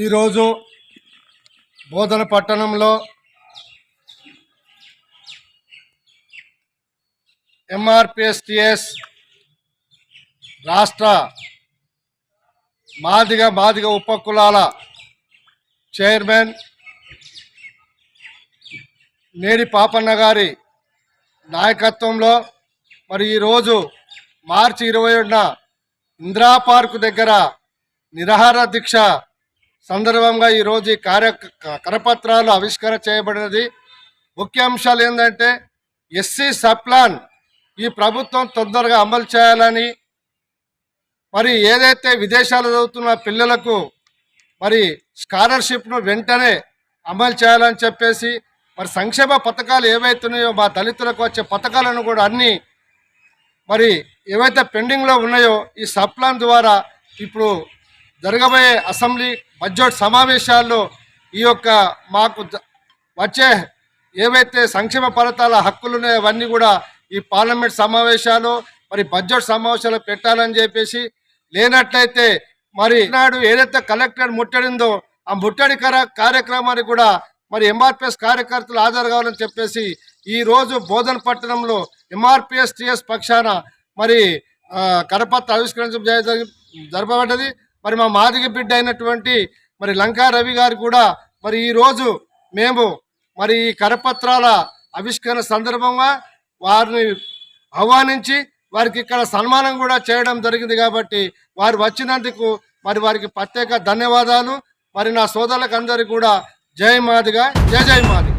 ఈరోజు బోధన పట్టణంలో ఎంఆర్పిఎస్టిఎస్ రాష్ట్ర మాదిగ ఉపకులాల చైర్మన్ నేడి పాపన్న గారి నాయకత్వంలో మరి ఈరోజు మార్చి 27న ఇందిరా పార్కు దగ్గర నిరాహార దీక్ష సందర్భంగా ఈరోజు కరపత్రాలు ఆవిష్కరణ చేయబడినది. ముఖ్య అంశాలు ఏంటంటే ఎస్సీ సప్లాన్ ఈ ప్రభుత్వం తొందరగా అమలు చేయాలని, మరి ఏదైతే విదేశాలు చదువుతున్న పిల్లలకు మరి స్కాలర్షిప్ను వెంటనే అమలు చేయాలని చెప్పేసి, మరి సంక్షేమ పథకాలు ఏవైతున్నాయో మా దళితులకు వచ్చే పథకాలను కూడా అన్నీ మరి ఏవైతే పెండింగ్లో ఉన్నాయో ఈ సప్లాన్ ద్వారా ఇప్పుడు జరగబోయే అసెంబ్లీ బడ్జెట్ సమావేశాల్లో ఈ యొక్క మాకు వచ్చే ఏవైతే సంక్షేమ ఫలితాల హక్కులు ఉన్నాయో అవన్నీ కూడా ఈ పార్లమెంట్ సమావేశాలు మరి బడ్జెట్ సమావేశాలు పెట్టాలని చెప్పేసి, లేనట్లయితే మరి నాడు ఏదైతే కలెక్టర్ ముట్టడిందో ఆ ముట్టడి కార్యక్రమానికి కూడా మరి ఎంఆర్పిఎస్ కార్యకర్తలు హాజరు కావాలని చెప్పేసి ఈరోజు బోధన పట్టణంలో ఎంఆర్పిఎస్టిఎస్ పక్షాన మరి కరపత్ర ఆవిష్కరించడం జరపబడ్డది. మరి మా మాదిగ బిడ్డ అయినటువంటి మరి లంకా రవి గారు కూడా మరి ఈరోజు మేము మరి ఈ కరపత్రాల ఆవిష్కరణ సందర్భంగా వారిని ఆహ్వానించి వారికి ఇక్కడ సన్మానం కూడా చేయడం జరిగింది. కాబట్టి వారు వచ్చినందుకు మరి వారికి ప్రత్యేక ధన్యవాదాలు. మరి నా సోదరులకు అందరికీ కూడా జై మాదిగ, జై జై మాదిగ.